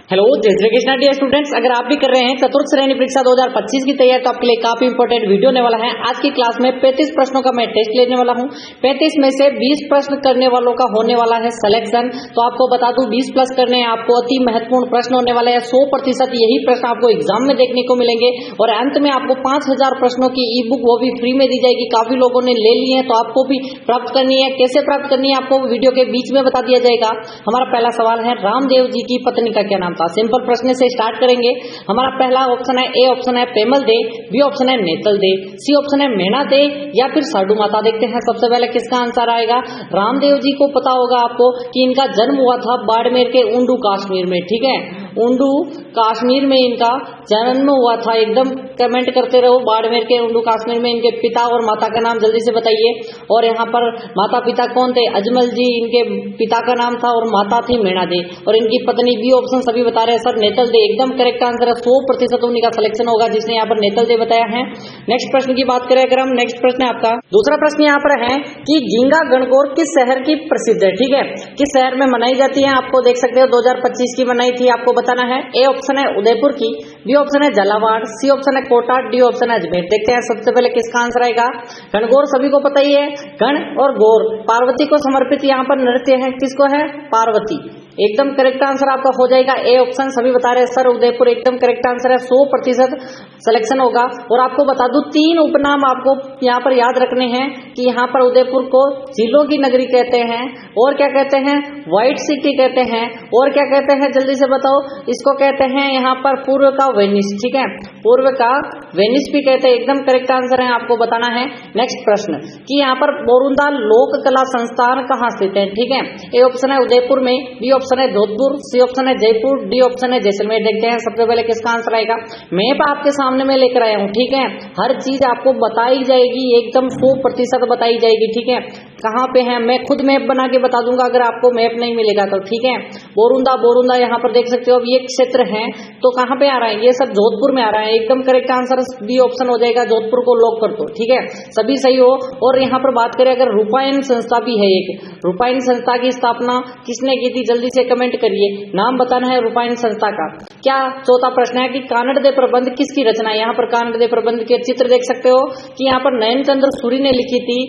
Hello जय Shri Krishna dear students, अगर आप भी कर रहे हैं चतुर्थ श्रेणी परीक्षा 2025 की तैयारी तो आपके लिए काफी इंपॉर्टेंट वीडियो होने वाला है। आज की क्लास में 35 प्रश्नों का मैं टेस्ट लेने वाला हूं। 35 में से 20 प्रश्न करने वालों का होने वाला है सिलेक्शन। तो आपको बता दूं 20 प्लस करने हैं आपको, अति महत्वपूर्ण प्रश्न होने वाले हैं। 100% यही प्रश्न आपको एग्जाम में देखने को मिलेंगे और अंत में आपको 5000 प्रश्नों की ई बुक वो भी फ्री में दी जाएगी। काफी लोगों ने ले ली है तो आपको भी प्राप्त करनी है। कैसे प्राप्त करनी है आपको वीडियो के बीच में बता दिया जाएगा। हमारा पहला सवाल है, रामदेव जी की पत्नी का क्या नाम था? सिंपल प्रश्न से स्टार्ट करेंगे। हमारा पहला ऑप्शन है, ए ऑप्शन है पेमल दे, बी ऑप्शन है नेतल दे, सी ऑप्शन है मेना दे या फिर साडू माता। देखते हैं सबसे पहले किसका आंसर आएगा। रामदेव जी को पता होगा आपको कि इनका जन्म हुआ था बाड़मेर के उंडू कश्मीर में, ठीक है, उंडू कश्मीर में इनका जन्म हुआ था। एकदम कमेंट करते रहो, बाड़मेर के उंडू कश्मीर में इनके पिता और माता का नाम जल्दी से बताइए। और यहाँ पर माता पिता कौन थे? अजमल जी इनके पिता का नाम था और माता थी मेना दे। और इनकी पत्नी, बी ऑप्शन सभी बता रहे हैं सर नेतल दे, एकदम करेक्ट आंसर है। 100% उन्हीं का सिलेक्शन होगा जिसने यहाँ पर नेतल दे बताया है। नेक्स्ट प्रश्न की बात करें अगर हम, नेक्स्ट प्रश्न है आपका, दूसरा प्रश्न यहाँ पर है कि गींगा गणगौर किस शहर की प्रसिद्ध है, ठीक है, किस शहर में मनाई जाती है। आपको देख सकते हो 2025 की मनाई थी, आपको बताना है। ए ऑप्शन है उदयपुर की, बी ऑप्शन है झालावाड़, सी ऑप्शन है कोटा, डी ऑप्शन है अजमेर। देखते हैं सबसे पहले किसका आंसर आएगा। गणगौर सभी को पता ही है, गण और गौर पार्वती को समर्पित यहाँ पर नृत्य है। किसको है? पार्वती। एकदम करेक्ट आंसर आपका हो जाएगा ए ऑप्शन सभी बता रहे हैं सर उदयपुर, एकदम करेक्ट आंसर है। 100% सिलेक्शन होगा। और आपको बता दूं 3 उपनाम आपको यहाँ पर याद रखने हैं कि यहाँ पर उदयपुर को झीलों की नगरी कहते हैं, और क्या कहते हैं? व्हाइट सिटी कहते हैं, और क्या कहते हैं जल्दी से बताओ? इसको कहते हैं यहाँ पर पूर्व का वेनिस, ठीक है, पूर्व का वेनिस भी कहते हैं। एकदम करेक्ट आंसर है, आपको बताना है। नेक्स्ट प्रश्न कि यहाँ पर बोरुंदा लोक कला संस्थान कहाँ स्थित है, ठीक है। ए ऑप्शन है उदयपुर में, बी ऑप्शन है जोधपुर, सी ऑप्शन है जयपुर, डी ऑप्शन है जैसलमेर। देखते हैं सबसे पहले किसका आंसर आएगा। मैप आपके सामने में लेकर आया हूं, ठीक है, हर चीज आपको बताई जाएगी, एकदम 100% बताई जाएगी, ठीक है। कहाँ पे है मैं खुद मैप बना के बता दूंगा अगर आपको मैप नहीं मिलेगा तो, ठीक है। बोरुंदा यहाँ पर देख सकते हो, अब ये क्षेत्र है तो कहाँ पे आ रहा है? ये सब जोधपुर में आ रहा है। एकदम करेक्ट आंसर बी ऑप्शन हो जाएगा, जोधपुर को लॉक कर दो, ठीक है, सभी सही हो। और यहाँ पर बात करें अगर, रूपायन संस्था भी है एक, रूपायन संस्था की स्थापना किसने की थी? जल्दी से कमेंट करिए, नाम बताना है रूपायन संस्था का। क्या चौथा प्रश्न है कि कानड़ दे प्रबंध किसकी रचना है? यहाँ पर कानड़ दे प्रबंध के चित्र देख सकते हो कि यहाँ पर नयन चंद्र सूरी ने लिखी थी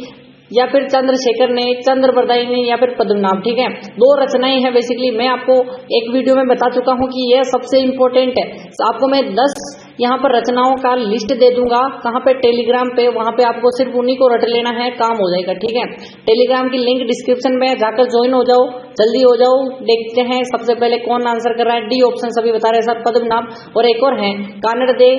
या फिर चंद्रशेखर ने, चंद्रप्रदायी ने या फिर पद्मनाभ, ठीक है। 2 रचनाएं हैं बेसिकली। मैं आपको एक वीडियो में बता चुका हूं कि यह सबसे इंपॉर्टेंट है। आपको मैं 10 यहाँ पर रचनाओं का लिस्ट दे दूंगा, कहाँ पे? टेलीग्राम पे। वहां पे आपको सिर्फ उन्हीं को रट लेना है, काम हो जाएगा, ठीक है। टेलीग्राम की लिंक डिस्क्रिप्शन में जाकर ज्वाइन हो जाओ, जल्दी हो जाओ। देखते हैं सबसे पहले कौन आंसर कर रहा है। डी ऑप्शन सभी बता रहे हैं सर पद्मनाभ। और एक और है कानड़ दे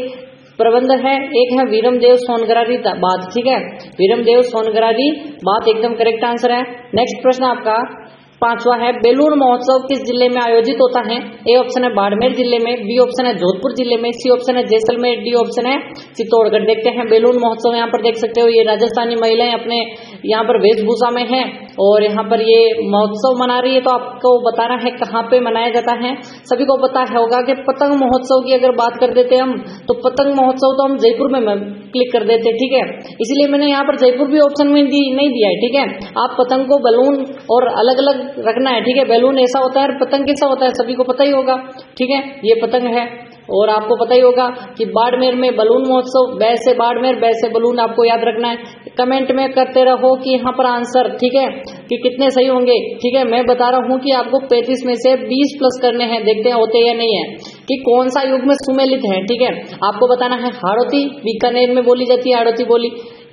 प्रबंध है, एक है वीरमदेव सोनगरारी बात, ठीक है, वीरमदेव सोनगरारी बात एकदम करेक्ट आंसर है। नेक्स्ट प्रश्न आपका 5वां है, बेलूर महोत्सव किस जिले में आयोजित होता है? ए ऑप्शन है बाड़मेर जिले में, बी ऑप्शन है जोधपुर जिले में, सी ऑप्शन है जैसलमेर, डी ऑप्शन है चित्तौड़गढ़। देखते हैं बेलूर महोत्सव, यहाँ पर देख सकते हो ये राजस्थानी महिलाएं अपने यहाँ पर वेशभूषा में हैं और यहाँ पर ये महोत्सव मना रही है। तो आपको बताना है कहाँ पे मनाया जाता है। सभी को पता होगा कि पतंग महोत्सव की अगर बात कर देते हम तो पतंग महोत्सव तो हम जयपुर में क्लिक कर देते, ठीक है, इसीलिए मैंने यहाँ पर जयपुर भी ऑप्शन में नहीं दिया है, ठीक है। आप पतंग को बलून और अलग अलग रखना है, ठीक है। बैलून ऐसा होता है, पतंग कैसा होता है सभी को पता ही होगा, ठीक है, ये पतंग है। और आपको पता ही होगा कि बाड़मेर में बलून महोत्सव, वैसे बाड़मेर वैसे बलून, आपको याद रखना है। कमेंट में करते रहो कि यहाँ पर आंसर, ठीक है, कि कितने सही होंगे, ठीक है। मैं बता रहा हूँ कि आपको 35 में से 20 प्लस करने हैं, देखते हैं होते या नहीं है, कि कौन सा युग में सुमेलित है, ठीक है। आपको बताना है हाड़ौती बीकानेर में बोली जाती है, हाड़ौती बोली।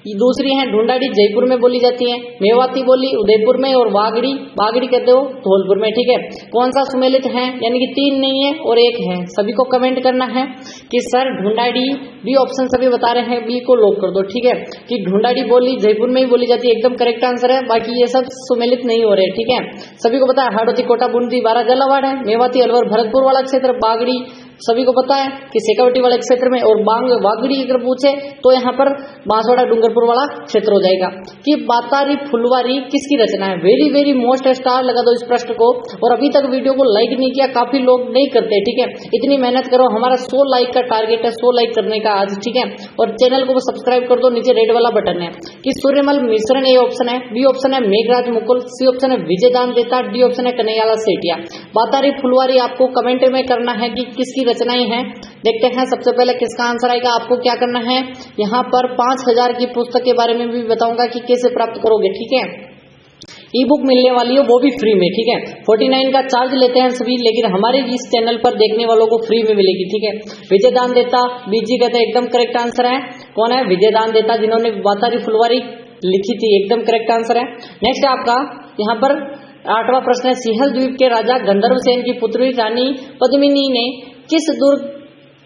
दूसरी है ढूंढाड़ी जयपुर में बोली जाती है, मेवाती बोली उदयपुर में, और वागड़ी कहते हो धौलपुर में, ठीक है। कौन सा सुमेलित है? यानी कि 3 नहीं है और 1 है। सभी को कमेंट करना है कि सर ढूंढाड़ी, बी ऑप्शन सभी बता रहे हैं, बी को लॉक कर दो, ठीक है, कि ढूंढाड़ी बोली जयपुर में ही बोली जाती है, एकदम करेक्ट आंसर है। बाकी ये सब सुमेलित नहीं हो रहे, ठीक है। सभी को पता है हाड़ौती कोटा बूंदी बारा झालावाड़ है, मेवाती अलवर भरतपुर वाला क्षेत्र, बागड़ी सभी को पता है कि शेखावटी वाले क्षेत्र में, और वागड़ी अगर पूछे तो यहाँ पर बांसवाड़ा डूंगरपुर वाला क्षेत्र हो जाएगा। कि बातारी फुलवारी किसकी रचना है? वेरी वेरी मोस्ट स्टार लगा दो इस प्रश्न को। और अभी तक वीडियो को लाइक नहीं किया, काफी लोग नहीं करते, ठीक है, इतनी मेहनत करो, हमारा 100 लाइक का टारगेट है, 100 लाइक करने का आज, ठीक है। और चैनल को सब्सक्राइब कर दो, नीचे रेड वाला बटन है। कि सूर्यमल मिश्रण ए ऑप्शन है, बी ऑप्शन है मेघराज मुकुल, सी ऑप्शन है विजयदान देता, डी ऑप्शन है कन्हैयालाल सेठिया। बातारी फुलवारी आपको कमेंट में करना है कि किसकी रचनाएं हैं। देखते हैं सबसे पहले किसका आंसर आएगा। आपको क्या करना है, यहाँ पर 5000 की पुस्तक के बारे में भी बताऊंगा कि कैसे प्राप्त करोगे, ठीक है। ई बुक मिलने वाली है, वो भी फ्री में, ठीक है। 49 का चार्ज लेते हैं सभी, लेकिन हमारे इस चैनल पर देखने वालों को फ्री में मिलेगी, ठीक है। विजयदान देता, बीजी कहते हैं, एकदम करेक्ट आंसर है। कौन है? विजयदान देता, जिन्होंने बातारी फुलवारी लिखी थी, एकदम करेक्ट आंसर है। नेक्स्ट है आपका यहाँ पर 8वां प्रश्न है, सिंहल द्वीप के राजा गंधर्व सेन की पुत्री रानी पद्मिनी ने किस दुर्ग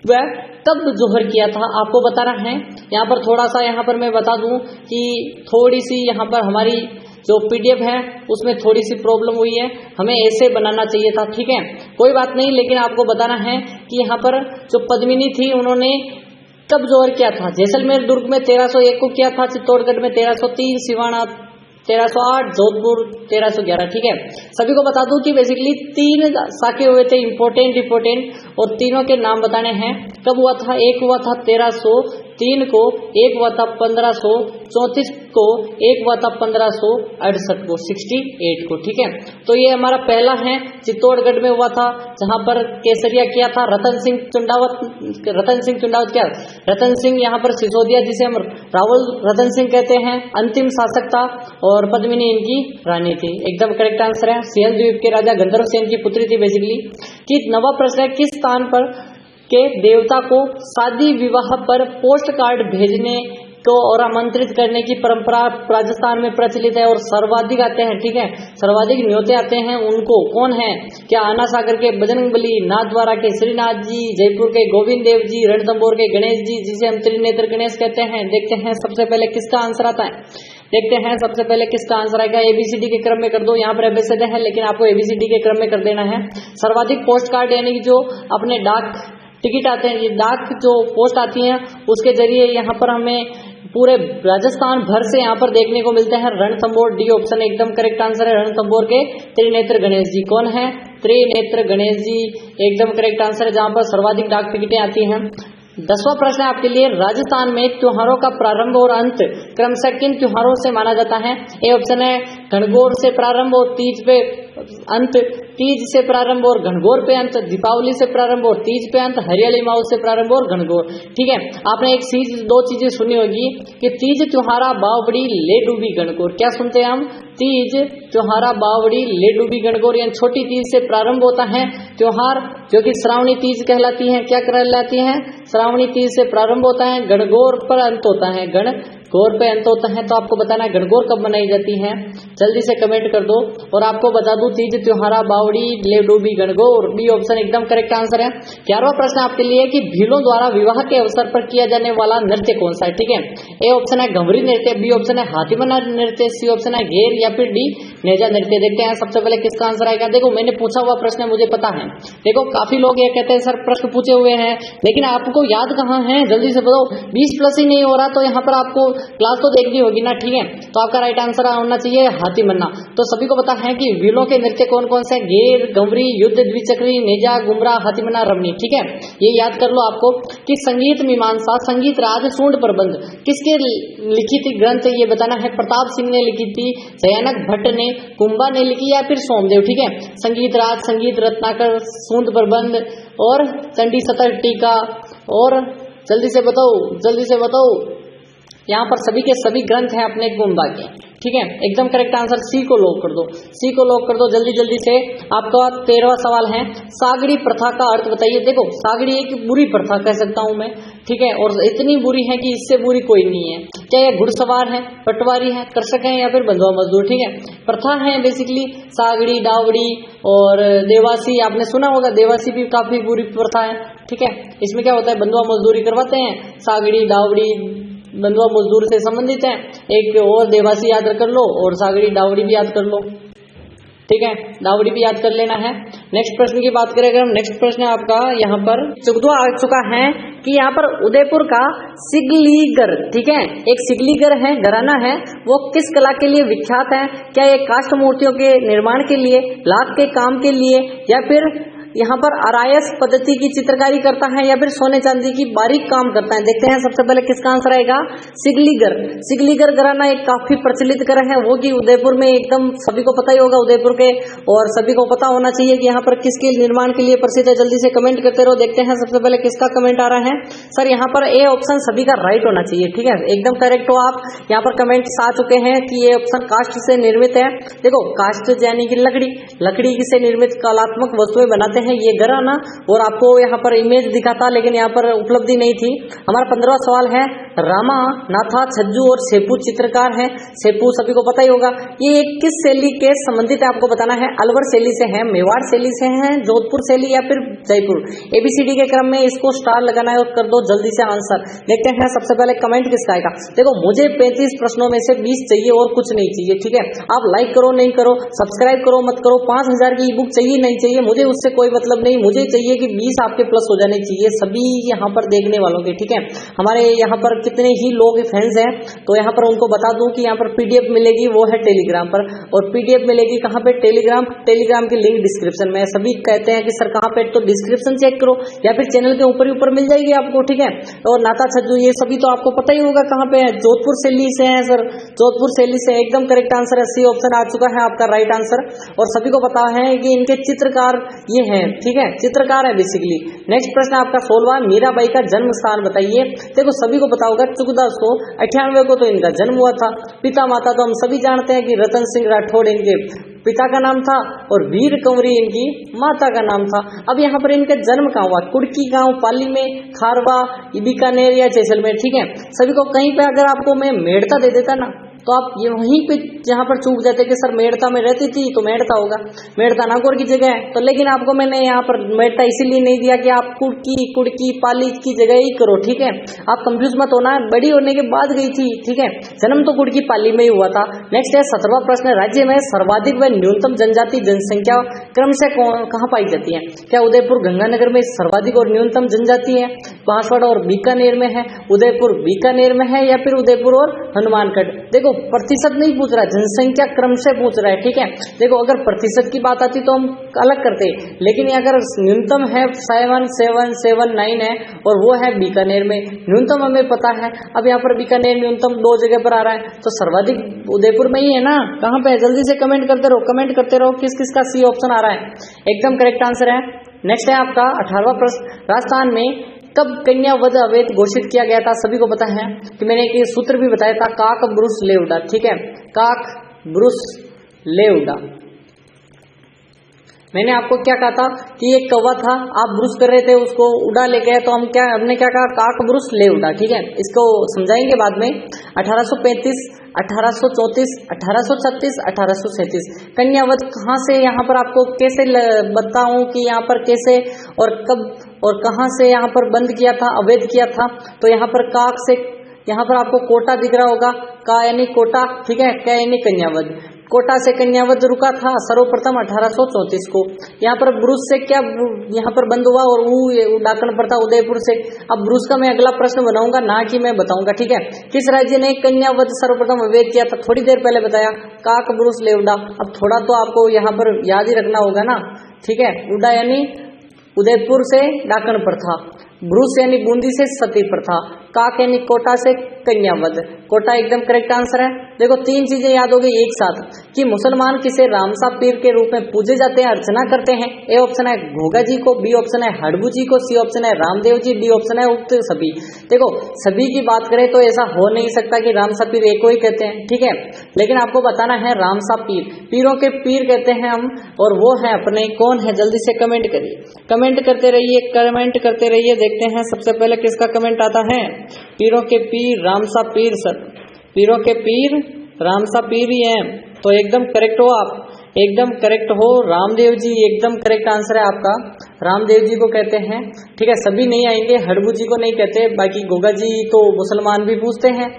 व कब जोहर किया था? आपको बताना है। यहाँ पर थोड़ा सा यहाँ पर मैं बता दूं कि थोड़ी सी यहाँ पर हमारी जो पीडीएफ है उसमें थोड़ी सी प्रॉब्लम हुई है, हमें ऐसे बनाना चाहिए था, ठीक है, कोई बात नहीं। लेकिन आपको बताना है कि यहाँ पर जो पद्मिनी थी उन्होंने कब जोहर किया था? जैसलमेर दुर्ग में 1301 को किया था, चित्तौड़गढ़ में 1303, सिवाना 1308, जोधपुर 1311, ठीक है। सभी को बता दूं कि बेसिकली 3 साके हुए थे इंपोर्टेंट, और तीनों के नाम बताने हैं। कब हुआ था? एक हुआ था 1303 को, एक हुआ था 1534 को, एक हुआ था 1568 को, 68 को, ठीक है। तो ये हमारा पहला है, चित्तौड़गढ़ में हुआ था, जहां पर केसरिया किया था रतन सिंह चुंडावत क्या? रतन सिंह यहाँ पर सिसोदिया, जिसे हम रावल रतन सिंह कहते हैं, अंतिम शासक था, और पद्मिनी इनकी रानी थी। एकदम करेक्ट आंसर है। सिंहल द्वीप के राजा गंधर्व सेन की पुत्री थी बेसिकली। कि 9वां प्रश्न है, किस स्थान पर के देवता को शादी विवाह पर पोस्ट कार्ड भेजने को और आमंत्रित करने की परंपरा राजस्थान में प्रचलित है, और सर्वाधिक आते हैं, ठीक है, सर्वाधिक न्योते आते हैं उनको? कौन है? क्या आना सागर के बजरंगबली, नाथद्वारा के श्रीनाथ जी, जयपुर के गोविंद देव जी, रणथंभौर के गणेश जी, जिसे हम त्रिनेत्र गणेश कहते हैं। देखते हैं सबसे पहले किसका आंसर आता है। देखते हैं सबसे पहले किसका आंसर आएगा। एबीसीडी के क्रम में कर दो, यहाँ पर एबीसीडी है लेकिन आपको एबीसीडी के क्रम में कर देना है। सर्वाधिक पोस्ट कार्ड यानी कि जो अपने डाक टिकट आते हैं, ये डाक जो पोस्ट आती हैं उसके जरिए यहाँ पर हमें पूरे राजस्थान भर से यहाँ पर देखने को मिलते हैं। रणथंभौर, डी ऑप्शन एकदम करेक्ट आंसर है। रणथंभौर के त्रिनेत्र गणेश जी। कौन है? त्रिनेत्र गणेश जी, एकदम करेक्ट आंसर है, जहां पर सर्वाधिक डाक टिकटें आती हैं। 10वां प्रश्न आपके लिए, राजस्थान में त्योहारों का प्रारंभ और अंत क्रमशः किन त्योहारों से माना जाता है? ए ऑप्शन है घनघोर से प्रारंभ और तीज पे अंत, तीज से प्रारंभ और घनघोर पे अंत, दीपावली से प्रारंभ और तीज पे अंत, हरियाली माऊ से प्रारंभ और घनघोर, ठीक है। आपने एक चीज, 2 चीजें सुनी होगी कि तीज त्योहारा बावड़ी ले डूबी घनघोर। क्या सुनते हैं हम? तीज त्योहारा बावड़ी ले डूबी घनघोर, यानी छोटी तीज से प्रारंभ होता है त्योहार, जो कि श्रावणी तीज कहलाती है। क्या कहलाती है? श्रावणी तीज से प्रारंभ होता है, गणगौर पर अंत होता है, गणगौर पे अंत होता है। तो आपको बताना है गणगौर कब मनाई जाती है, जल्दी से कमेंट कर दो। और आपको बता दूं, तीज त्योहारा बावड़ी ले डूबी गणगौर, बी ऑप्शन एकदम करेक्ट आंसर है। 11वां प्रश्न आपके लिए कि भीलों द्वारा विवाह के अवसर पर किया जाने वाला नृत्य कौन सा है? ठीक है, ए ऑप्शन है घमरी नृत्य, बी ऑप्शन है हाथीमना नृत्य, सी ऑप्शन है घेर, या फिर डी नेजा नृत्य। देखते हैं सबसे पहले किसका आंसर आएगा। देखो, मैंने पूछा हुआ प्रश्न मुझे पता है। देखो, काफी लोग ये कहते हैं सर प्रश्न पूछे हुए हैं लेकिन आपको याद कहाँ है, जल्दी से बताओ। 20+ ही नहीं हो रहा तो यहाँ पर आपको क्लास तो देखनी होगी ना, ठीक है। तो आपका राइट आंसर होना चाहिए हाथीमन्ना। तो सभी को पता है कि भीलों के नृत्य कौन कौन से? घेर, घमरी, युद्ध, द्विचक्री, नेजा, गुमरा, हाथीमन्ना, रमणी, ठीक है। ये याद कर लो आपको कि संगीत मीमांसा, संगीत राज, सूंड प्रबंध किसके लिखी थी ग्रंथ, ये बताना है। प्रताप सिंह ने लिखी थी, जयानक भट्ट ने, कुंभा ने लिखी, या फिर सोमदेव, ठीक है। संगीत राज, संगीत रत्नाकर, सूंद प्रबंध और चंडी सतर टीका। और जल्दी से बताओ, जल्दी से बताओ। यहाँ पर सभी के सभी ग्रंथ हैं अपने कुंभा के, ठीक है। एकदम करेक्ट आंसर सी को लॉक कर दो, सी को लॉक कर दो जल्दी जल्दी से। आपका 13वां सवाल है, सागड़ी प्रथा का अर्थ बताइए। देखो, सागड़ी एक बुरी प्रथा कह सकता हूं मैं, ठीक है, और इतनी बुरी है कि इससे बुरी कोई नहीं है। क्या ये घुड़सवार है, पटवारी है, कृषक है, या फिर बंधुआ मजदूर, ठीक है। प्रथा है बेसिकली सागड़ी, डावड़ी और देवासी। आपने सुना होगा देवासी भी काफी बुरी प्रथा है, ठीक है। इसमें क्या होता है, बंधुआ मजदूरी करवाते हैं। सागड़ी, डावड़ी बंधुआ मजदूर से संबंधित है। एक और देवासी याद कर लो और सागड़ी डावड़ी भी याद कर लो, ठीक है, डावड़ी भी याद कर लेना है। नेक्स्ट प्रश्न की बात करें अगर हम, नेक्स्ट प्रश्न है आपका यहाँ पर चुगदुआ आ चुका है कि यहाँ पर उदयपुर का सिगलीगर, ठीक है, एक सिगलीगर है, घराना है, वो किस कला के लिए विख्यात है? क्या ये काष्ठ मूर्तियों के निर्माण के लिए, लाख के काम के लिए, या फिर यहाँ पर आरायस पद्धति की चित्रकारी करता है, या फिर सोने चांदी की बारीक काम करता है? देखते हैं सबसे पहले किसका आंसर आएगा, सिगलीगर। सिगलीगर घराना एक काफी प्रचलित घर है, वो कि उदयपुर में एकदम सभी को पता ही होगा उदयपुर के, और सभी को पता होना चाहिए कि यहाँ पर किसके निर्माण के लिए प्रसिद्ध है। जल्दी से कमेंट करते रहो। देखते हैं सबसे पहले किसका कमेंट आ रहा है। सर यहाँ पर ए ऑप्शन सभी का राइट होना चाहिए, ठीक है, एकदम करेक्ट हो आप। यहाँ पर कमेंट्स आ चुके हैं कि ये ऑप्शन काष्ठ से निर्मित है। देखो काष्ठ यानी कि लकड़ी से निर्मित कलात्मक वस्तुएं बनाते हैं ये घराना, और आपको यहाँ पर इमेज दिखा था लेकिन यहाँ पर उपलब्धि नहीं थी। हमारा 15वां सवाल है, रामा, नाथा, छज्जू और सेपू चित्रकार हैं। सेपू सभी को पता ही होगा। ये किस शैली के संबंधित है आपको बताना है। अलवर शैली से है, मेवाड़ शैली से है, जोधपुर शैली या फिर जयपुर। एबीसीडी के क्रम में इसको स्टार लगाना है और कर दो जल्दी से आंसर। देखते हैं सबसे पहले कमेंट किसका आएगा। देखो मुझे 35 प्रश्नों में से 20 चाहिए और कुछ नहीं चाहिए, ठीक है। आप लाइक करो नहीं करो, सब्सक्राइब करो मत करो, 5000 की ई बुक चाहिए नहीं चाहिए, मुझे उससे कोई मतलब नहीं। मुझे चाहिए कि 20 आपके प्लस हो जाने चाहिए सभी यहाँ पर देखने वालों के, ठीक है। हमारे यहाँ पर कितने ही लोग फैंस हैं तो यहाँ पर उनको बता दूं कि यहाँ पर पीडीएफ मिलेगी, वो है टेलीग्राम पर, और पीडीएफ मिलेगी कहाँ पे, टेलीग्राम की लिंक डिस्क्रिप्शन में। सभी कहते हैं कि सर कहाँ पे, तो डिस्क्रिप्शन चेक करो या फिर चैनल के ऊपर ही ऊपर मिल जाएगी आपको, ठीक है। और नाता छज्जू ये सभी तो आपको पता ही होगा कहाँ पे है, जोधपुर शैली से है सर, जोधपुर शैली से एकदम करेक्ट आंसर है। सी ऑप्शन आ चुका है आपका राइट आंसर, और सभी को पता है कि इनके चित्रकार ये हैं, ठीक है, चित्रकार है बेसिकली। नेक्स्ट प्रश्न आपका 16वां, मीराबाई का जन्म स्थान बताइए। देखो सभी को पता होगा 1498 को तो इनका जन्म हुआ था। पिता माता तो हम सभी जानते हैं कि रतन सिंह राठौड़ इनके पिता का नाम था और वीर कंवरी इनकी माता का नाम था। अब यहाँ पर इनका जन्म कहाँ हुआ, कुड़की गांव, पाली में, खारवा, बीकानेर या जैसलमेर, ठीक है। सभी को कहीं पे अगर आपको मैं मेड़ता दे देता ना तो आप ये वहीं पे जहां पर चूक जाते कि सर मेड़ता में रहती थी तो मेड़ता होगा, मेड़ता नागौर की जगह है। तो लेकिन आपको मैंने यहाँ पर मेड़ता इसीलिए नहीं दिया कि आप कुड़की पाली की जगह ही करो, ठीक है। आप कंफ्यूज मत होना, बड़ी होने के बाद गई थी, ठीक है। जन्म तो कुड़की पाली में ही हुआ था। नेक्स्ट है 17वां प्रश्न, राज्य में सर्वाधिक व न्यूनतम जनजाति जनसंख्या क्रम से कहाँ पाई जाती है? क्या उदयपुर गंगानगर में सर्वाधिक और न्यूनतम जनजाति है, बांसवाड़ा और बीकानेर में है, उदयपुर बीकानेर में है, या फिर उदयपुर और हनुमानगढ़? देखो प्रतिशत नहीं पूछ रहा है, जनसंख्या क्रम से पूछ रहा है, ठीक है। देखो अगर प्रतिशत की बात आती तो हम अलग करते, लेकिन अगर न्यूनतम है 7779 है और वो है बीकानेर में, न्यूनतम हमें पता है। अब यहाँ पर बीकानेर न्यूनतम 2 जगह पर आ रहा है तो सर्वाधिक उदयपुर में ही है ना, कहाँ पे? जल्दी से कमेंट करते रहो किस किस का सी ऑप्शन आ रहा है, एकदम करेक्ट आंसर है। नेक्स्ट है आपका 18वां प्रश्न, राजस्थान में कब कन्या वध अवैध घोषित किया गया था? सभी को पता है कि मैंने एक सूत्र भी बताया था, काक ब्रुस लेउडा, ठीक है, काक ब्रुस लेउडा। मैंने आपको क्या कहा था कि एक कौवा था, आप ब्रुस कर रहे थे, उसको उड़ा ले गए, तो हमने क्या कहा, काक ब्रुस ले उड़ा, ठीक है। इसको समझाएंगे बाद में। 1835, 1834, 1836, 1837 कन्यावध कहाँ से, यहाँ पर आपको कैसे बताऊं कि यहाँ पर कैसे और कब और कहाँ से यहाँ पर बंद किया था, अवैध किया था? तो यहाँ पर काक से, यहाँ पर आपको कोटा दिख रहा होगा, का यानी कोटा, ठीक है, क्या यानी कन्यावध। कोटा से कन्यावध रुका था सर्वप्रथम 1834 को। यहाँ पर ब्रुस से क्या यहाँ पर बंद हुआ, और वो डाकन पर था उदयपुर से। अब ब्रुस का मैं अगला प्रश्न बनाऊंगा, ना कि मैं बताऊंगा, ठीक है। किस राज्य ने कन्यावध सर्वप्रथम अवैध किया था? थोड़ी देर पहले बताया, काक ब्रुस लेउडा। अब थोड़ा तो आपको यहाँ पर याद ही रखना होगा ना, ठीक है। उडा यानी उदयपुर से डाकन पर था, ब्रुस यानी बूंदी से सती पर था, काक यानी कोटा से कन्यावध। कोटा एकदम करेक्ट आंसर है। देखो 3 चीजें याद हो गई एक साथ कि मुसलमान किसे रामसा पीर के रूप में पूजे जाते हैं, अर्चना करते हैं। ए ऑप्शन है घोगा जी को, बी ऑप्शन है हड़बू जी को, सी ऑप्शन है रामदेव जी, डी ऑप्शन है उक्त सभी। देखो सभी की बात करें तो ऐसा हो नहीं सकता कि रामसा पीर एक को ही कहते हैं, ठीक है, लेकिन आपको बताना है रामसा पीर, पीरों के पीर कहते हैं हम, और वो है अपने कौन है? जल्दी से कमेंट करिए, कमेंट करते रहिए, कमेंट करते रहिए। देखते हैं सबसे पहले किसका कमेंट आता है। पीरों के पीर रामसा पीर, सर पीरों के पीर रामसा पीर ही हैं, तो एकदम करेक्ट हो आप, एकदम करेक्ट हो। रामदेव जी एकदम करेक्ट आंसर है आपका, रामदेव जी को कहते हैं, ठीक है। सभी नहीं आएंगे, हड़बू जी को नहीं कहते, बाकी गोगा जी तो मुसलमान भी पूछते हैं,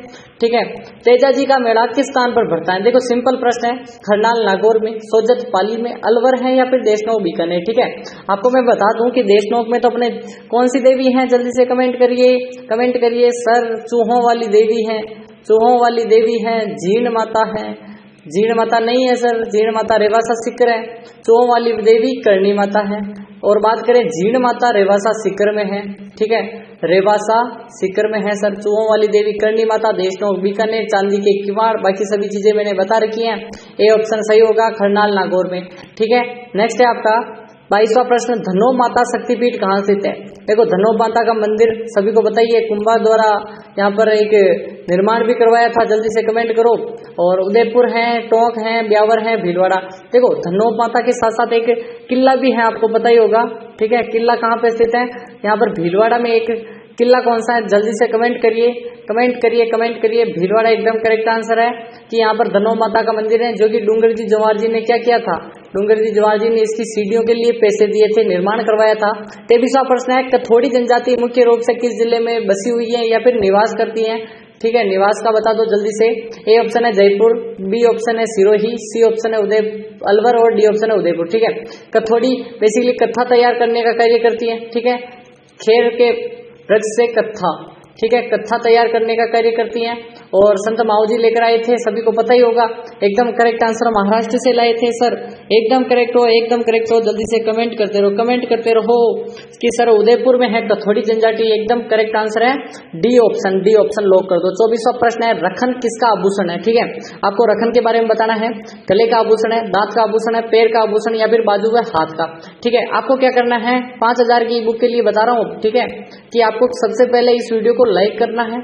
ठीक है। तेजा जी का मेला किस स्थान पर भरता है? देखो सिंपल प्रश्न है, खरनाल नागौर में, सोजत पाली में, अलवर है या फिर देशनोक बीकानेर, ठीक है। आपको मैं बता दूं कि देशनोक में तो अपने कौन सी देवी है, जल्दी से कमेंट करिए सर। चूहों वाली देवी है, चूहों वाली देवी है, जीण माता है, जीण माता नहीं है सर, जीण माता रेवासा सिकर है, चूहों वाली देवी करणी माता है। और बात करें जीण माता रेवासा सिकर में है, ठीक है, रेवासा सिकर में है सर। चूहों वाली देवी करणी माता देशनोक बीकानेर, चांदी के किवाड़, बाकी सभी चीजें मैंने बता रखी हैं। ए ऑप्शन सही होगा, खरनाल नागौर में, ठीक है। नेक्स्ट है आपका 22वां प्रश्न, धनोब माता शक्तिपीठ कहाँ स्थित है? देखो धनोब माता का मंदिर सभी को बताइए, कुंभा द्वारा यहाँ पर एक निर्माण भी करवाया था, जल्दी से कमेंट करो। और उदयपुर है, टोंक है, ब्यावर है, भीलवाड़ा। देखो धनोब माता के साथ साथ एक किला भी है, आपको पता ही होगा, ठीक है। किला कहाँ पे स्थित है? यहाँ पर भीलवाड़ा में एक किला कौन सा है, जल्दी से कमेंट करिए। भीलवाड़ा एकदम करेक्ट आंसर है कि यहाँ पर धनोब माता का मंदिर है, जो कि डूंगर जी जवाहर जी ने क्या किया था, डूंगर जी जवाहर जी ने इसकी सीढ़ियों के लिए पैसे दिए थे, निर्माण करवाया था। 23वां प्रश्न है, कथोड़ी जनजाति मुख्य रूप से किस जिले में बसी हुई है या फिर निवास करती है? ठीक है, निवास का बता दो जल्दी से। ए ऑप्शन है जयपुर, बी ऑप्शन है सिरोही, सी ऑप्शन है अलवर और डी ऑप्शन है उदयपुर, ठीक है। कथोड़ी बेसिकली कत्था तैयार करने का कार्य करती है, ठीक है। खेर के वृक्ष से कत्था, ठीक है, कत्था तैयार करने का कार्य करती हैं। और संत माऊजी लेकर आए थे, सभी को पता ही होगा। एकदम करेक्ट आंसर महाराष्ट्र से लाए थे सर, एकदम करेक्ट हो, जल्दी से कमेंट करते रहो कि सर उदयपुर में है कथोड़ी जनजाति, एकदम करेक्ट आंसर है डी ऑप्शन लॉक कर दो। 24वां प्रश्न है, रखन किसका आभूषण है? ठीक है, आपको रखन के बारे में बताना है। गले का आभूषण है, दांत का आभूषण है, पैर का आभूषण या फिर बाजू व हाथ का, ठीक है। आपको क्या करना है, 5000 की बुक के लिए बता रहा हूँ, ठीक है, कि आपको सबसे पहले इस वीडियो को लाइक करना है,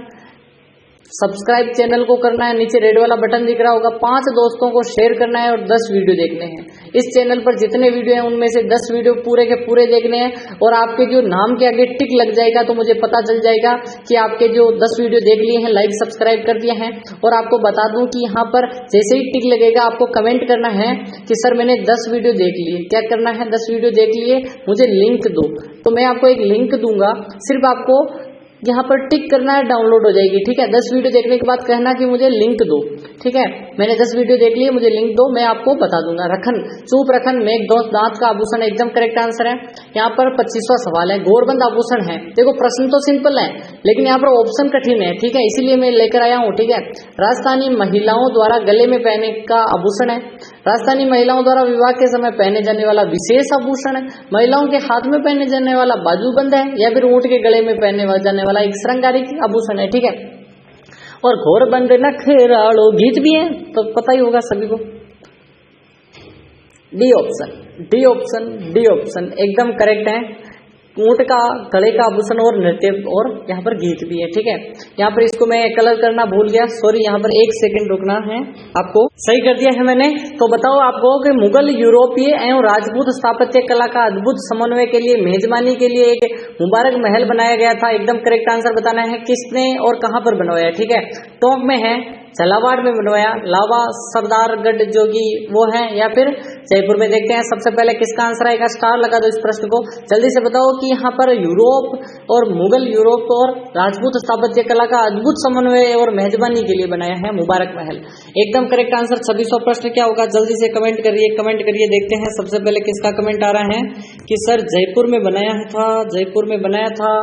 सब्सक्राइब चैनल को करना है, नीचे रेड वाला बटन दिख रहा होगा, 5 दोस्तों को शेयर करना है और 10 वीडियो देखने हैं। इस चैनल पर जितने वीडियो हैं उनमें से 10 वीडियो पूरे के पूरे देखने हैं। और आपके जो नाम के आगे टिक लग जाएगा तो मुझे पता चल जाएगा कि आपके जो 10 वीडियो देख लिए हैं, लाइक सब्सक्राइब कर दिए हैं। और आपको बता दूं कि यहाँ पर जैसे ही टिक लगेगा आपको कमेंट करना है कि सर मैंने 10 वीडियो देख लिए। क्या करना है, 10 वीडियो देख लिए, मुझे लिंक दो। तो मैं आपको एक लिंक दूंगा, सिर्फ आपको यहाँ पर टिक करना है, डाउनलोड हो जाएगी, ठीक है। 10 वीडियो देखने के बाद कहना कि मुझे लिंक दो, ठीक है। मैंने 10 वीडियो देख लिए, मुझे लिंक दो, मैं आपको बता दूंगा। रखन, चूप रखन, मेघ दांत का आभूषण, एकदम करेक्ट आंसर है। यहाँ पर 25वां सवाल है, गोरबंद आभूषण है। देखो प्रश्न तो सिंपल है लेकिन यहाँ पर ऑप्शन कठिन है, ठीक है, इसीलिए मैं लेकर आया हूँ, ठीक है। राजस्थानी महिलाओं द्वारा गले में पहनने का आभूषण है, राजस्थानी महिलाओं द्वारा विवाह के समय पहने जाने वाला विशेष आभूषण है, महिलाओं के हाथ में पहने जाने वाला बाजूबंद है या फिर ऊंट के गले में पहने जाने वाला एक श्रृंगारिक आभूषण है, ठीक है। और घोरबंद नखरालो गीत भी है, तो पता ही होगा सभी को। डी ऑप्शन एकदम करेक्ट है। ऊंट का गले का आभूषण और नृत्य और यहाँ पर गीत भी है, ठीक है। यहाँ पर इसको मैं कलर करना भूल गया, सॉरी, यहाँ पर 1 सेकंड रुकना है, आपको सही कर दिया है मैंने। तो बताओ आपको कि मुगल, यूरोपीय एवं राजपूत स्थापत्य कला का अद्भुत समन्वय के लिए मेजबानी के लिए एक मुबारक महल बनाया गया था। एकदम करेक्ट आंसर बताना है किसने और कहां पर बनवाया, ठीक है। टोंक में है, झालावाड़ में बनवाया, लावा सरदारगढ़ जोगी वो है, या फिर जयपुर में। देखते हैं सबसे पहले किसका आंसर आएगा, स्टार लगा दो इस प्रश्न को। जल्दी से बताओ कि यहाँ पर यूरोप और मुगल, यूरोप और राजपूत स्थापत्य कला का अद्भुत समन्वय और मेजबानी के लिए बनाया है मुबारक महल। एकदम करेक्ट आंसर। 26वां प्रश्न क्या होगा, जल्दी से कमेंट करिए। देखते हैं सबसे पहले किसका कमेंट आ रहा है कि सर जयपुर में बनाया था,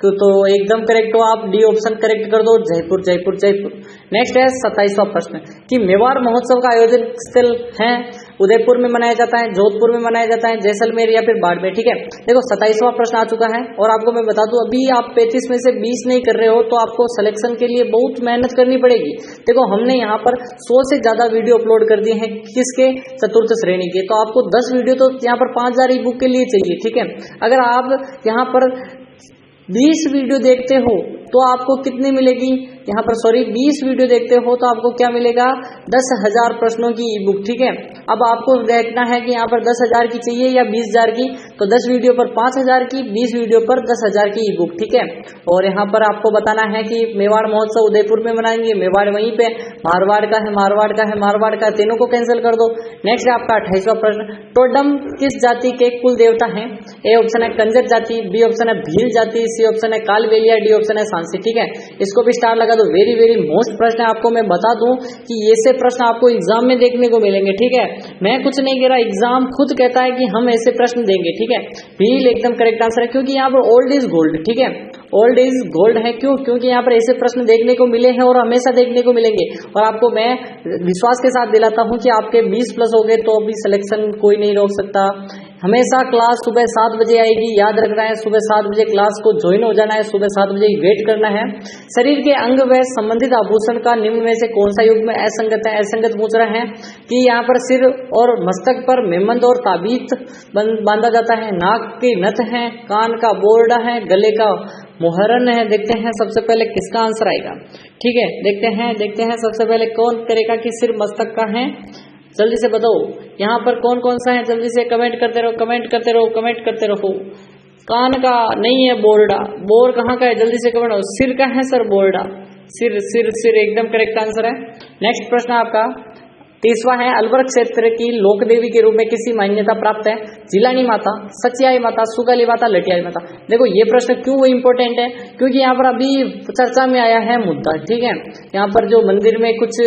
तो एकदम करेक्ट हो आप, डी ऑप्शन करेक्ट कर दो, जयपुर। नेक्स्ट है 27वां प्रश्न कि मेवाड़ महोत्सव का आयोजन स्थल है, उदयपुर में मनाया जाता है, जोधपुर में मनाया जाता है, जैसलमेर या फिर बाड़मेर, ठीक है। देखो 27वां प्रश्न आ चुका है और आपको मैं बता दूं अभी आप 35 में से 20 नहीं कर रहे हो तो आपको सिलेक्शन के लिए बहुत मेहनत करनी पड़ेगी। देखो हमने यहाँ पर 100 से ज्यादा वीडियो अपलोड कर दिए हैं, किसके, चतुर्थ श्रेणी के। तो आपको 10 वीडियो तो यहाँ पर 5000 ई बुक के लिए चाहिए, ठीक है। अगर आप यहाँ पर 20 वीडियो देखते हो तो आपको कितनी मिलेगी, यहाँ पर सॉरी 20 वीडियो देखते हो तो आपको क्या मिलेगा 10,000 प्रश्नों की ई बुक। ठीक है, अब आपको देखना है कि यहाँ पर 10,000 की चाहिए या 20,000 की, तो 10 वीडियो पर 5,000 की, 20 वीडियो पर 10,000 की ई बुक। ठीक है, और यहाँ पर आपको बताना है कि मेवाड़ महोत्सव उदयपुर में मनाएंगे, मेवाड़ वहीं पे, मारवाड़ का है मारवाड़ का है मारवाड़ का, तीनों को कैंसिल कर दो। नेक्स्ट है आपका 28वां प्रश्न, टोडम किस जाति के कुल देवता हैं? ए ऑप्शन है कंजर जाति, बी ऑप्शन है भील जाति, सी ऑप्शन है कालबेलिया, डी ऑप्शन है सांसी। ठीक है, इसको भी स्टार लगा दो। वेरी वेरी मोस्ट प्रश्न है, आपको मैं बता दूं कि ऐसे प्रश्न आपको एग्जाम में देखने को मिलेंगे। ठीक है, मैं कुछ नहीं कह रहा, एग्जाम खुद कहता है कि हम ऐसे प्रश्न देंगे। ठीक है, भील एकदम करेक्ट आंसर है, क्योंकि यहाँ पर ओल्ड इज गोल्ड। ठीक है, ओल्ड इज गोल्ड है, क्यों? क्योंकि यहाँ पर ऐसे प्रश्न देखने को मिले हैं और हमेशा देखने को मिलेंगे। और आपको मैं विश्वास के साथ दिलाता हूं कि आपके 20+ हो गए तो अभी सिलेक्शन कोई नहीं रोक सकता। हमेशा क्लास सुबह 7 बजे आएगी, याद रखना है, सुबह 7 बजे क्लास को ज्वाइन हो जाना है, सुबह 7 बजे वेट करना है। शरीर के अंग व संबंधित आभूषण का निम्न में से कौन सा युग में असंगत है? असंगत पूछ रहे हैं कि यहाँ पर सिर और मस्तक पर मेहमंद और ताबीत बांधा जाता है, नाक की नथ है, कान का बोर्डा है, गले का मुहरन है। देखते हैं सबसे पहले किसका आंसर आएगा। ठीक है, देखते हैं सबसे पहले कौन करेगा कि सिर मस्तक का है, जल्दी से बताओ। यहाँ पर कौन कौन सा है, जल्दी से कमेंट करते रहो, कमेंट करते रहो, कमेंट करते रहो। कान का नहीं है बोर्डा, बोर कहाँ का है, जल्दी से कमेंट। सिर का है सर बोर्डा, सिर सिर सिर एकदम करेक्ट आंसर है। नेक्स्ट प्रश्न आपका 30वां है, अलवर क्षेत्र की लोक देवी के रूप में किसी मान्यता प्राप्त है? जिलानी माता, सचियाई माता, सुगाली माता, लटियाई माता। देखो ये प्रश्न क्यों इम्पोर्टेंट है, क्योंकि यहाँ पर अभी चर्चा में आया है मुद्दा। ठीक है, यहाँ पर जो मंदिर में कुछ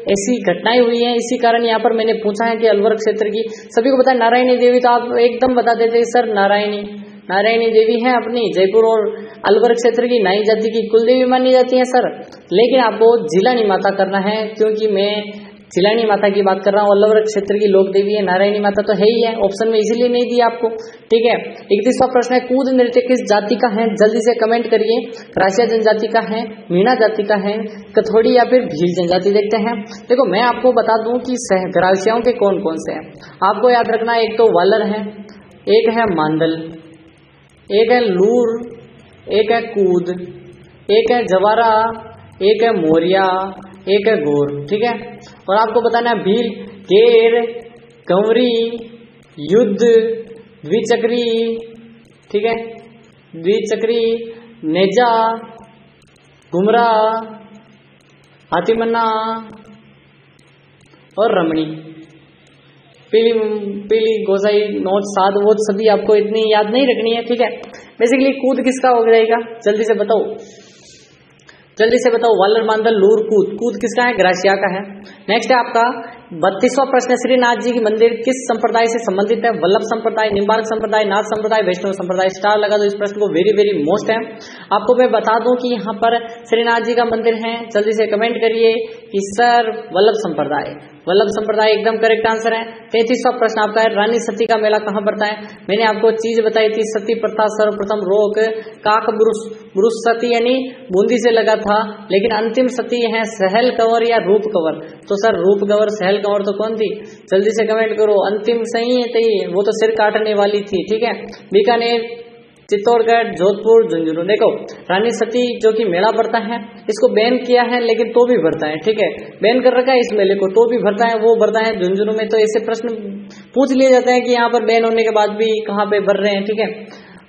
ऐसी घटनाएं हुई हैं, इसी कारण यहाँ पर मैंने पूछा है कि अलवर क्षेत्र की सभी को पता है नारायणी देवी, तो आप एकदम बता देते सर नारायणी देवी है अपनी जयपुर और अलवर क्षेत्र की नाई जाति की कुलदेवी मानी जाती है सर। लेकिन आपको जिलानी माता करना है, क्योंकि मैं जिलानी माता की बात कर रहा हूँ, अलवर क्षेत्र की लोक देवी है, नारायणी माता तो है ही है, ऑप्शन में इसीलिए नहीं दिया आपको। ठीक है, 31वां प्रश्न है, कूद नृत्य किस जाति का है? जल्दी से कमेंट करिए। राशिया जनजाति का है, मीणा जाति का है, कथोड़ी या फिर भील जनजाति। देखते हैं, देखो मैं आपको बता दूं कि ग्रासियाओं के कौन कौन से हैं। आपको याद रखना, एक तो वालर है, एक है मांडल, एक है लूर, एक है कूद, एक है जवारा, एक है मोरिया, एक है गोर। ठीक है, और आपको बताना है भील, केर, कंवरी, युद्ध, द्विचक्री। ठीक है, द्विचक्री, नेजा, गुमरा, हाथीमन्ना और रमणी। पीली गोसाई नोच साध वो सभी आपको इतनी याद नहीं रखनी है। ठीक है, बेसिकली कूद किसका हो जाएगा, जल्दी से बताओ, जल्दी से बताओ। वालर मांडल लूर कूद, कूद किसका है? ग्रासिया का है। नेक्स्ट है आपका 32वां प्रश्न, श्रीनाथ जी की मंदिर किस संप्रदाय से संबंधित है? वल्लभ संप्रदाय, निम्बार्क संप्रदाय, नाथ संप्रदाय, वैष्णव संप्रदाय। स्टार लगा दो इस प्रश्न को, वेरी वेरी मोस्ट है। आपको मैं बता दूं कि यहाँ पर श्रीनाथ जी का मंदिर है, जल्दी से कमेंट करिए कि सर वल्लभ संप्रदाय, वल्लभ संप्रदाय एकदम करेक्ट आंसर है। 33वां प्रश्न आपका है, रानी सती का मेला कहाँ पड़ता है? मैंने आपको चीज बताई थी, सती प्रथा सर्वप्रथम रोक काक ब्रुस सती यानी बूंदी से लगा था, लेकिन अंतिम सती है सहल कंवर या रूप कंवर। तो सर रूप कंवर सहल कंवर तो कौन थी? जल्दी से कमेंट करो। अंतिम सही है, तो वो तो सिर काटने वाली थी। ठीक है, बीकानेर, चित्तौड़गढ़, जोधपुर, झुंझुनू। देखो रानी सती जो कि मेला भरता है, इसको बैन किया है लेकिन तो भी भरता है। ठीक है, बैन कर रखा है इस मेले को, तो भी भरता है, वो भरता है झुंझुनू में। तो ऐसे प्रश्न पूछ लिए जाते हैं कि यहाँ पर बैन होने के बाद भी कहाँ पे भर रहे हैं। ठीक है,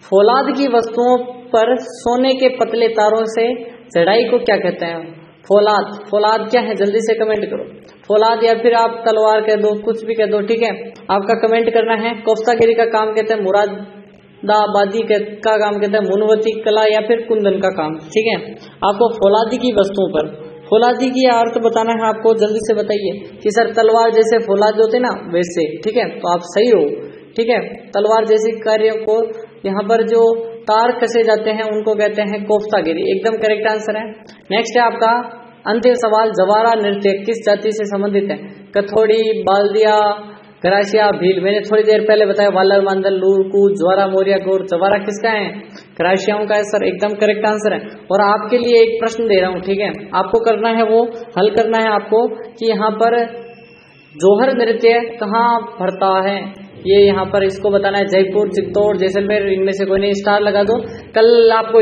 फौलाद की वस्तुओं पर सोने के पतले तारों से चढ़ाई को क्या कहते हैं? फौलाद, फौलाद क्या है? जल्दी से कमेंट करो। फौलाद या फिर आप तलवार कह दो, कुछ भी कह दो। ठीक है, आपका कमेंट करना है। कोफ्तागिरी का काम कहते हैं मुरादाबादी का काम कहते हैं मुनवती कला या फिर कुंदन का काम। ठीक है, आपको फौलादी की वस्तुओं पर फौलादी की अर्थ बताना है आपको, जल्दी से बताइए कि सर तलवार जैसे फौलाद होते ना वैसे। ठीक है, तो आप सही हो। ठीक है, तलवार जैसे कार्यों को यहाँ पर जो तार कसे जाते हैं उनको कहते हैं कोफ्तागिरी, एकदम करेक्ट आंसर है। नेक्स्ट है आपका अंतिम सवाल, जवारा नृत्य किस जाति से संबंधित है? कथोड़ी, बाल्दिया, ग्रासिया, भील। मैंने थोड़ी देर पहले बताया वालर मांडल लूर कूद ज्वारा मोरिया गोर। जवारा किसका है? ग्रासियाओं का है सर, एकदम करेक्ट आंसर है। और आपके लिए एक प्रश्न दे रहा हूं, ठीक है, आपको करना है वो हल करना है आपको कि यहाँ पर जोहर नृत्य कहाँ भरता है, ये यहाँ पर इसको बताना है। जयपुर, चित्तौड़, जैसलमेर, इनमें से कोई नहीं। स्टार लगा दो। कल आपको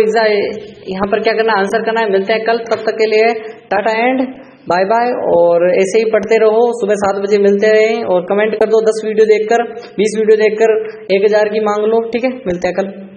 यहाँ पर क्या करना है, आंसर करना है। मिलते हैं कल, तब तक के लिए टाटा एंड बाय बाय। और ऐसे ही पढ़ते रहो, सुबह 7 बजे मिलते रहें और कमेंट कर दो 10 वीडियो देखकर, 20 वीडियो देखकर 1000 की मांग लो, ठीक है। मिलते हैं कल।